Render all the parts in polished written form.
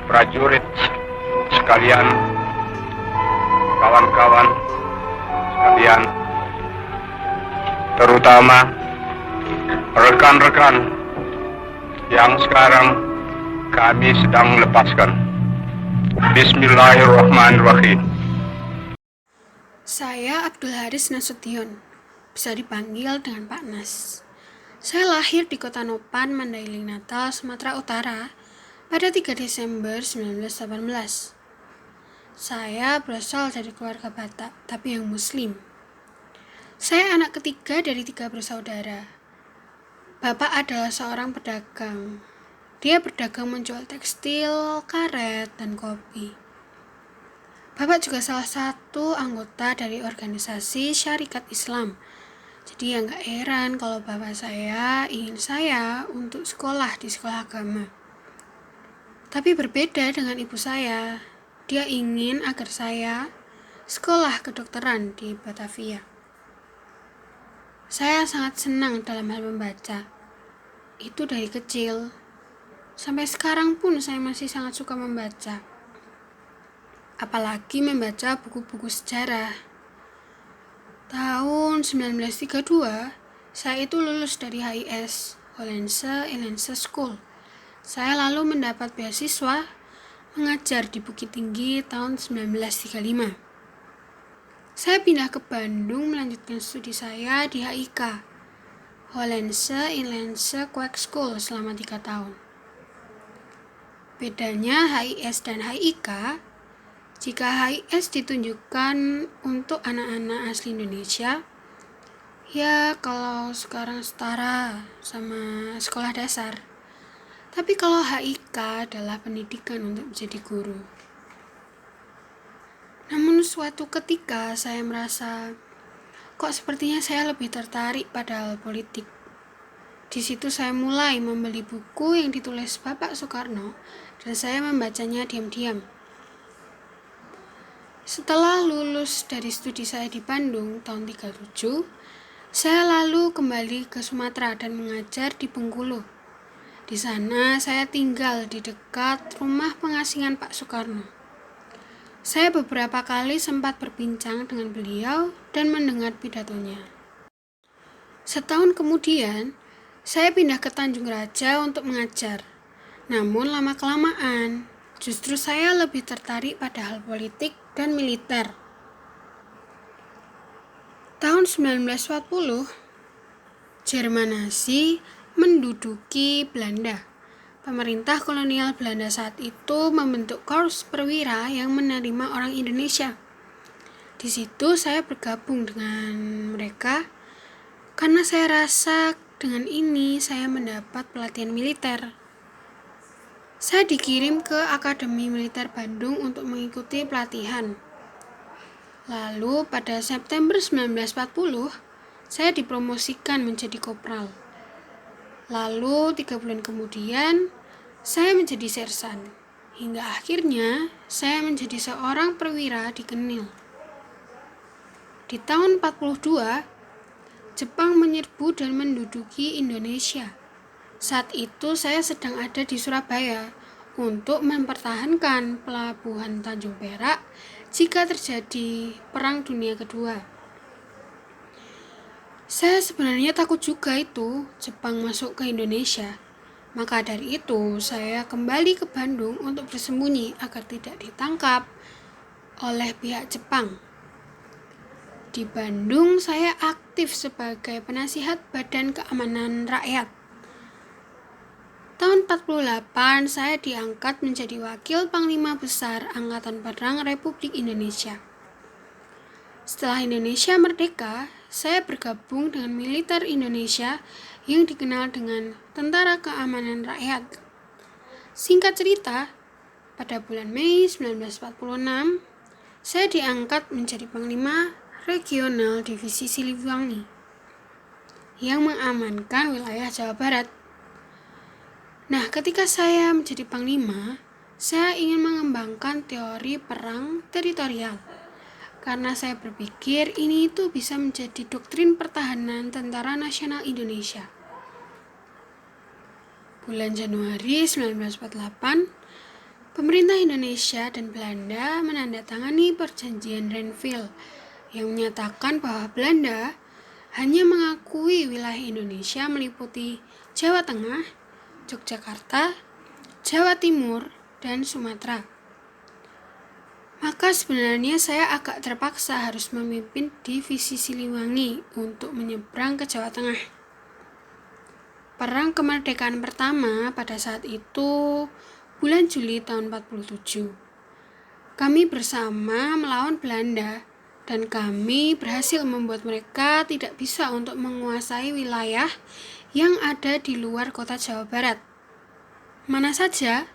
prajurit sekalian, kawan-kawan sekalian, terutama rekan-rekan yang sekarang kami sedang lepaskan. Bismillahirrahmanirrahim. Saya Abdul Haris Nasution, bisa dipanggil dengan Pak Nas. Saya lahir di Kota Nopan, Mandailing Natal, Sumatera Utara pada 3 Desember 1918. Saya berasal dari keluarga Batak, tapi yang Muslim. Saya anak ketiga dari 3 bersaudara. Bapak adalah seorang pedagang. Dia berdagang menjual tekstil, karet, dan kopi. Bapak juga salah satu anggota dari organisasi Syarikat Islam. Jadi ya gak heran kalau bapak saya ingin saya untuk sekolah di sekolah agama. Tapi berbeda dengan ibu saya. Dia ingin agar saya sekolah kedokteran di Batavia. Saya sangat senang dalam hal membaca. Itu dari kecil. Sampai sekarang pun saya masih sangat suka membaca. Apalagi membaca buku-buku sejarah. Tahun 1932, saya itu lulus dari HIS, Hollandse Inlandse School. Saya lalu mendapat beasiswa mengajar di Bukit Tinggi tahun 1935. Saya pindah ke Bandung melanjutkan studi saya di HIK, Hollandse Inlandse Kwek School selama 3 tahun. Bedanya HIS dan HIK, jika HIS ditunjukkan untuk anak-anak asli Indonesia, ya kalau sekarang setara sama sekolah dasar. Tapi kalau HIK adalah pendidikan untuk menjadi guru. Namun suatu ketika saya merasa, kok sepertinya saya lebih tertarik pada hal politik. Di situ saya mulai membeli buku yang ditulis Bapak Soekarno dan saya membacanya diam-diam. Setelah lulus dari studi saya di Bandung tahun 1937, saya lalu kembali ke Sumatera dan mengajar di Bengkulu. Di sana saya tinggal di dekat rumah pengasingan Pak Soekarno. Saya beberapa kali sempat berbincang dengan beliau dan mendengar pidatonya. Setahun kemudian, saya pindah ke Tanjung Raja untuk mengajar. Namun lama-kelamaan, justru saya lebih tertarik pada hal politik dan militer. Tahun 1940, Jerman Nazi menduduki Belanda. Pemerintah kolonial Belanda saat itu membentuk korps perwira yang menerima orang Indonesia. Di situ saya bergabung dengan mereka karena saya rasa dengan ini saya mendapat pelatihan militer. Saya dikirim ke Akademi Militer Bandung untuk mengikuti pelatihan. Lalu pada September 1940, saya dipromosikan menjadi kopral. Lalu 3 bulan kemudian, saya menjadi sersan. Hingga akhirnya, saya menjadi seorang perwira di Genil. Di tahun 1942, Jepang menyerbu dan menduduki Indonesia. Saat itu saya sedang ada di Surabaya untuk mempertahankan pelabuhan Tanjung Perak jika terjadi Perang Dunia Kedua. Saya sebenarnya takut juga itu Jepang masuk ke Indonesia. Maka dari itu saya kembali ke Bandung untuk bersembunyi agar tidak ditangkap oleh pihak Jepang. Di Bandung saya aktif sebagai penasihat Badan Keamanan Rakyat. Tahun 1948 saya diangkat menjadi Wakil Panglima Besar Angkatan Perang Republik Indonesia. Setelah Indonesia merdeka, saya bergabung dengan militer Indonesia yang dikenal dengan Tentara Keamanan Rakyat. Singkat cerita, pada bulan Mei 1946, saya diangkat menjadi Panglima Regional Divisi Siliwangi yang mengamankan wilayah Jawa Barat. Nah, ketika saya menjadi Panglima, saya ingin mengembangkan teori perang teritorial. Karena saya berpikir ini itu bisa menjadi doktrin pertahanan Tentara Nasional Indonesia. Bulan Januari 1948, Pemerintah Indonesia dan Belanda menandatangani perjanjian Renville yang menyatakan bahwa Belanda hanya mengakui wilayah Indonesia meliputi Jawa Tengah, Yogyakarta, Jawa Timur, dan Sumatera. Maka sebenarnya saya agak terpaksa harus memimpin divisi Siliwangi untuk menyeberang ke Jawa Tengah. Perang kemerdekaan pertama pada saat itu bulan Juli tahun 47. Kami bersama melawan Belanda dan kami berhasil membuat mereka tidak bisa untuk menguasai wilayah yang ada di luar kota Jawa Barat. Mana saja?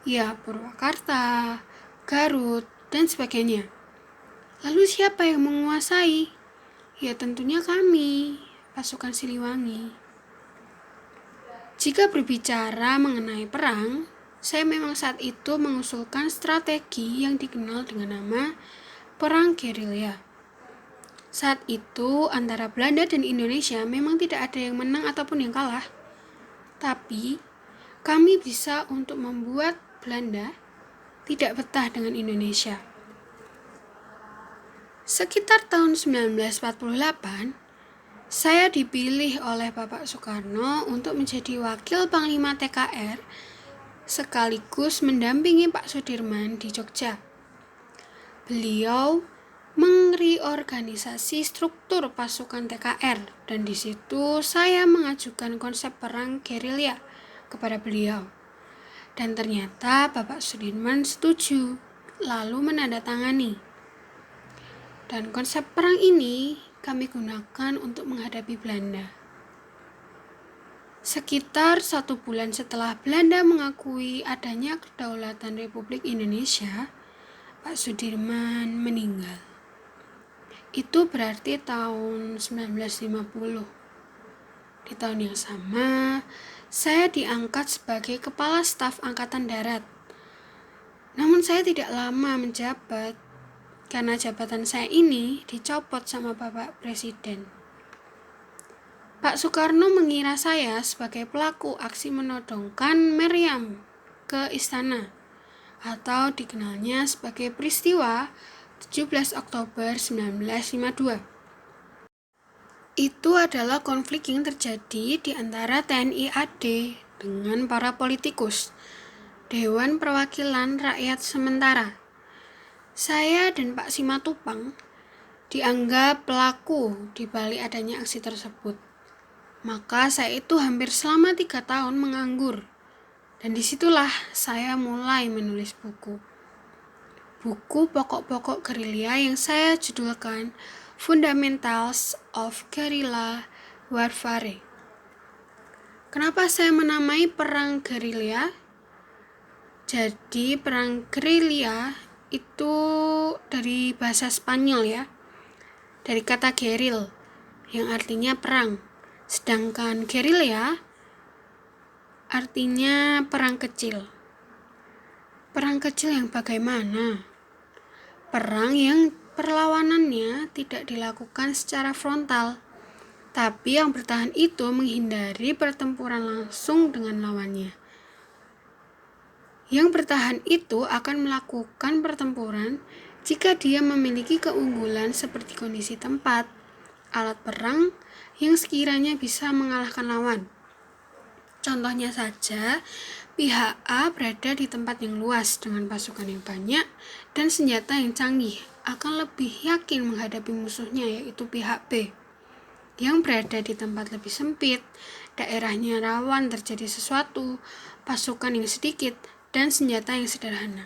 Ya, Purwakarta, Garut, dan sebagainya. Lalu siapa yang menguasai? Ya tentunya kami, pasukan Siliwangi. Jika berbicara mengenai perang, saya memang saat itu mengusulkan strategi yang dikenal dengan nama perang gerilya. Saat itu antara Belanda dan Indonesia memang tidak ada yang menang ataupun yang kalah. Tapi kami bisa untuk membuat Belanda tidak betah dengan Indonesia. Sekitar tahun 1948, saya dipilih oleh Bapak Soekarno untuk menjadi wakil Panglima TKR sekaligus mendampingi Pak Sudirman di Jogja. Beliau mereorganisasi struktur pasukan TKR dan di situ saya mengajukan konsep perang gerilya kepada beliau. Dan ternyata Bapak Sudirman setuju, lalu menandatangani. Dan konsep perang ini kami gunakan untuk menghadapi Belanda. Sekitar 1 bulan setelah Belanda mengakui adanya kedaulatan Republik Indonesia, Pak Sudirman meninggal. Itu berarti tahun 1950. Di tahun yang sama, saya diangkat sebagai Kepala Staf Angkatan Darat. Namun saya tidak lama menjabat, karena jabatan saya ini dicopot sama Bapak Presiden. Pak Soekarno mengira saya sebagai pelaku aksi menodongkan meriam ke istana, atau dikenalnya sebagai peristiwa 17 Oktober 1952. Itu adalah konflik yang terjadi di antara TNI AD dengan para politikus, Dewan Perwakilan Rakyat Sementara. Saya dan Pak Simatupang dianggap pelaku di balik adanya aksi tersebut. Maka saya itu hampir selama 3 tahun menganggur. Dan disitulah saya mulai menulis buku. Buku pokok-pokok gerilya yang saya judulkan Fundamentals of Guerrilla Warfare. Kenapa saya menamai perang gerilya? Jadi perang gerilya itu dari bahasa Spanyol ya, dari kata geril yang artinya perang, sedangkan gerilya artinya perang kecil. Perang kecil yang bagaimana? Perang yang perlawanannya tidak dilakukan secara frontal, tapi yang bertahan itu menghindari pertempuran langsung dengan lawannya. Yang bertahan itu akan melakukan pertempuran jika dia memiliki keunggulan seperti kondisi tempat, alat perang yang sekiranya bisa mengalahkan lawan. Contohnya saja, pihak A berada di tempat yang luas dengan pasukan yang banyak dan senjata yang canggih, akan lebih yakin menghadapi musuhnya yaitu pihak B yang berada di tempat lebih sempit, daerahnya rawan terjadi sesuatu, pasukan yang sedikit, dan senjata yang sederhana.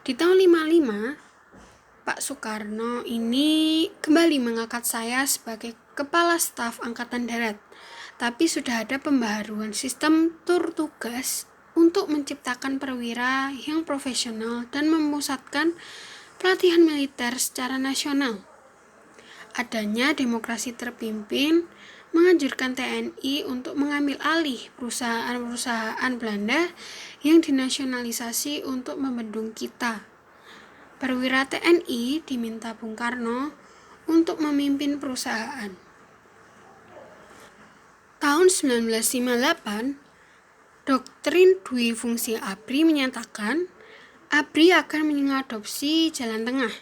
Di tahun 55, Pak Soekarno ini kembali mengangkat saya sebagai Kepala Staf Angkatan Darat, tapi sudah ada pembaharuan sistem tur tugas untuk menciptakan perwira yang profesional dan memusatkan pelatihan militer secara nasional. Adanya demokrasi terpimpin menganjurkan TNI untuk mengambil alih perusahaan-perusahaan Belanda yang dinasionalisasi untuk membendung kita. Perwira TNI diminta Bung Karno untuk memimpin perusahaan. Tahun 1958, Doktrin dui fungsi ABRI menyatakan ABRI akan mengadopsi jalan tengah,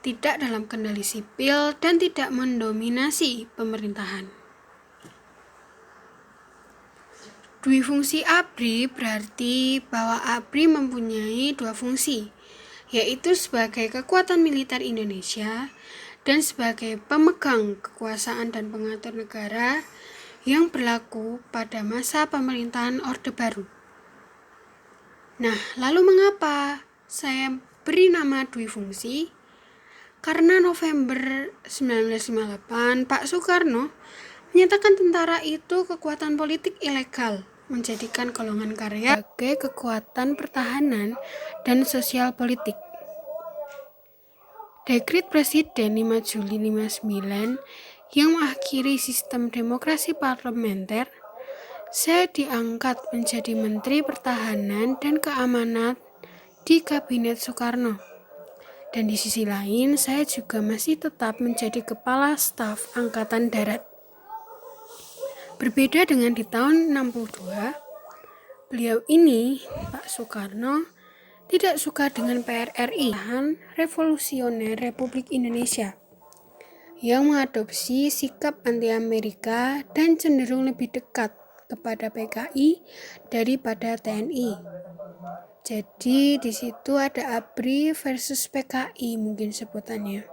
tidak dalam kendali sipil dan tidak mendominasi pemerintahan. Dui fungsi ABRI berarti bahwa ABRI mempunyai dua fungsi, yaitu sebagai kekuatan militer Indonesia dan sebagai pemegang kekuasaan dan pengatur negara yang berlaku pada masa pemerintahan Orde Baru. Nah, lalu mengapa saya beri nama dui fungsi? Karena November 1958, Pak Soekarno menyatakan tentara itu kekuatan politik ilegal, menjadikan golongan karya sebagai kekuatan pertahanan dan sosial politik. Dekret Presiden 5 Juli 59 yang mengakhiri sistem demokrasi parlementer, saya diangkat menjadi Menteri Pertahanan dan Keamanan di Kabinet Soekarno. Dan di sisi lain, saya juga masih tetap menjadi Kepala Staf Angkatan Darat. Berbeda dengan di tahun 62, beliau ini, Pak Soekarno, tidak suka dengan PRRI, Revolusioner Republik Indonesia, yang mengadopsi sikap anti-Amerika dan cenderung lebih dekat kepada PKI daripada TNI. Jadi di situ ada ABRI versus PKI mungkin sebutannya.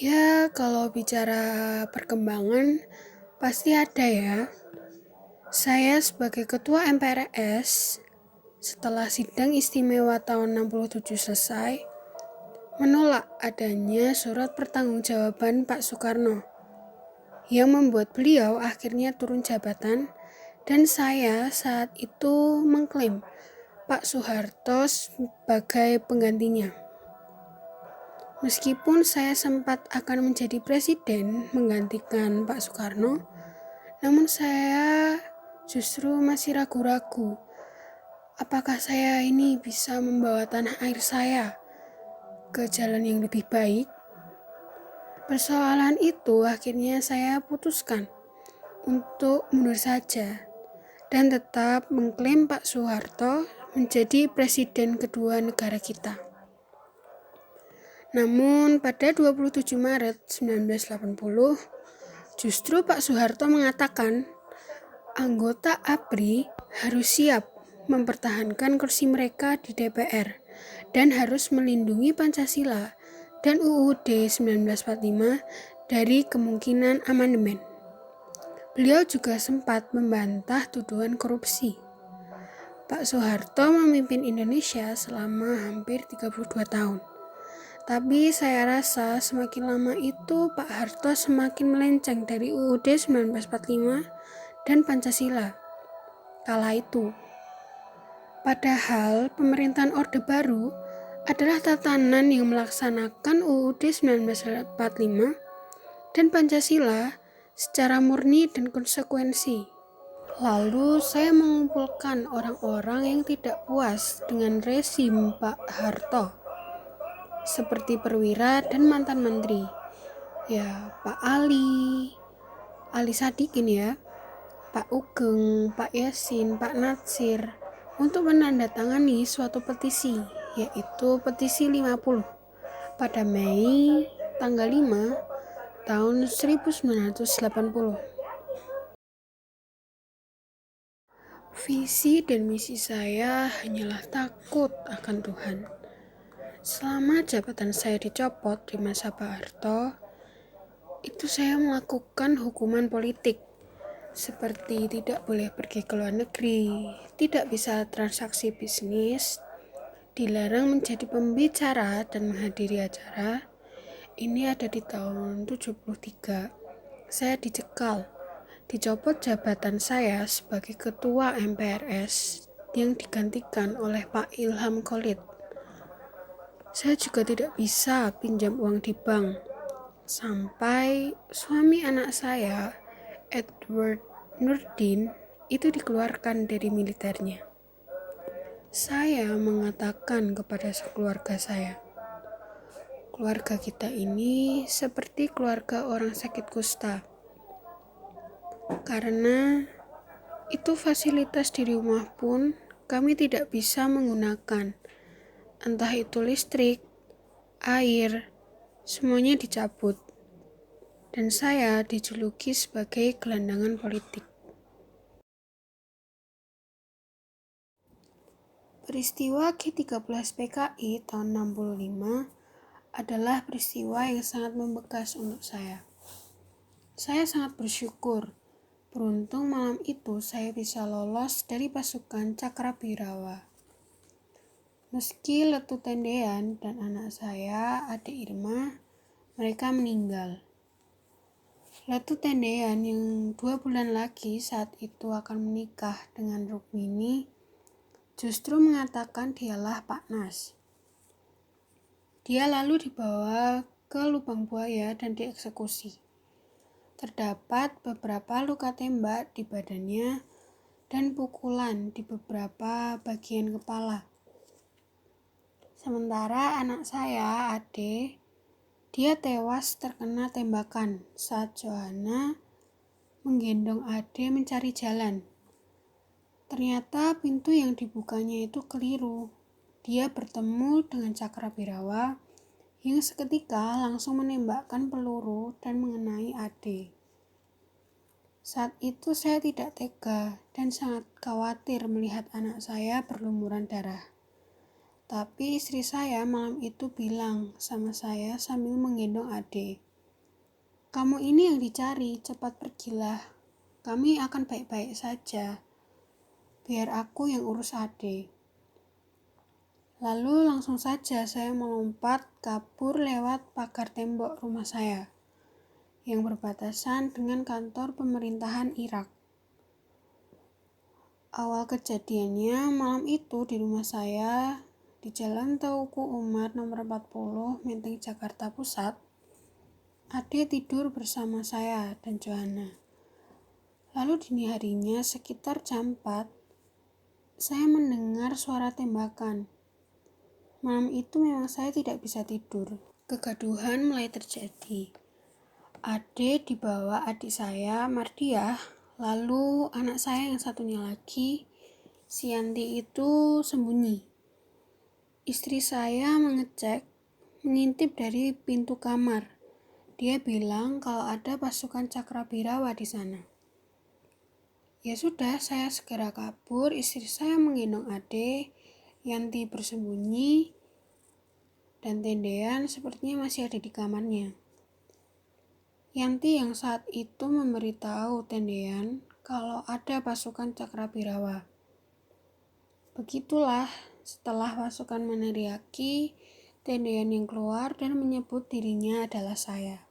Ya, kalau bicara perkembangan pasti ada ya. Saya sebagai ketua MPRS setelah sidang istimewa tahun 67 selesai menolak adanya surat pertanggungjawaban Pak Soekarno yang membuat beliau akhirnya turun jabatan, dan saya saat itu mengklaim Pak Soeharto sebagai penggantinya. Meskipun saya sempat akan menjadi presiden menggantikan Pak Soekarno, namun saya justru masih ragu-ragu apakah saya ini bisa membawa tanah air saya ke jalan yang lebih baik. Persoalan itu akhirnya saya putuskan untuk mundur saja dan tetap mengklaim Pak Soeharto menjadi presiden kedua negara kita. Namun pada 27 Maret 1980, justru Pak Soeharto mengatakan anggota ABRI harus siap mempertahankan kursi mereka di DPR dan harus melindungi Pancasila dan UUD 1945 dari kemungkinan amandemen. Beliau juga sempat membantah tuduhan korupsi. Pak Soeharto memimpin Indonesia selama hampir 32 tahun. Tapi saya rasa semakin lama itu Pak Harto semakin melenceng dari UUD 1945 dan Pancasila kala itu. Padahal pemerintahan Orde Baru adalah tatanan yang melaksanakan UUD 1945 dan Pancasila secara murni dan konsekuensi. Lalu saya mengumpulkan orang-orang yang tidak puas dengan rezim Pak Harto, seperti perwira dan mantan menteri. Ya, Pak Ali Sadikin ya, Pak Ugeng, Pak Yasin, Pak Natsir, untuk menandatangani suatu petisi, yaitu petisi 50 pada Mei tanggal 5 tahun 1980. Visi dan misi saya hanyalah takut akan Tuhan. Selama jabatan saya dicopot di masa Pak Harto, itu saya melakukan hukuman politik, seperti tidak boleh pergi ke luar negeri, tidak bisa transaksi bisnis, dilarang menjadi pembicara dan menghadiri acara. Ini ada di tahun 73. Saya dicekal, dicopot jabatan saya sebagai ketua MPRS yang digantikan oleh Pak Ilham Khalid. Saya juga tidak bisa pinjam uang di bank, sampai suami anak saya, Edward Nurdin, itu dikeluarkan dari militernya. Saya mengatakan kepada keluarga saya, keluarga kita ini seperti keluarga orang sakit kusta. Karena itu fasilitas di rumah pun kami tidak bisa menggunakan. Entah itu listrik, air, semuanya dicabut. Dan saya dijuluki sebagai gelandangan politik. Peristiwa G13 PKI tahun 65 adalah peristiwa yang sangat membekas untuk saya. Saya sangat bersyukur, beruntung malam itu saya bisa lolos dari pasukan Cakrabirawa. Meski Letu Tendean dan anak saya, adik Irma, mereka meninggal. Letu Tendean yang 2 bulan lagi saat itu akan menikah dengan Rukmini, justru mengatakan dialah Pak Nas. Dia lalu dibawa ke lubang buaya dan dieksekusi. Terdapat beberapa luka tembak di badannya dan pukulan di beberapa bagian kepala. Sementara anak saya, Ade, dia tewas terkena tembakan saat Johanna menggendong Ade mencari jalan. Ternyata pintu yang dibukanya itu keliru. Dia bertemu dengan Cakrabirawa yang seketika langsung menembakkan peluru dan mengenai Ade. Saat itu saya tidak tega dan sangat khawatir melihat anak saya berlumuran darah. Tapi istri saya malam itu bilang sama saya sambil menggendong Ade, "Kamu ini yang dicari, cepat pergilah. Kami akan baik-baik saja. Biar aku yang urus Ade." Lalu langsung saja saya melompat kabur lewat pagar tembok rumah saya yang berbatasan dengan kantor pemerintahan Irak. Awal kejadiannya malam itu di rumah saya di Jalan Teuku Umar nomor 40, Menteng, Jakarta Pusat. Ade tidur bersama saya dan Johanna. Lalu dini harinya sekitar jam 4, saya mendengar suara tembakan. Malam itu memang saya tidak bisa tidur. Kegaduhan mulai terjadi. Ade dibawa adik saya, Mardiah, lalu anak saya yang satunya lagi, si Yanti itu sembunyi. Istri saya mengintip dari pintu kamar. Dia bilang kalau ada pasukan Cakrabirawa di sana. Ya sudah, saya segera kabur, istri saya menggendong Ade, Yanti bersembunyi, dan Tendean sepertinya masih ada di kamarnya. Yanti yang saat itu memberitahu Tendean kalau ada pasukan Cakrabirawa. Begitulah, setelah pasukan meneriaki, Tendean yang keluar dan menyebut dirinya adalah saya.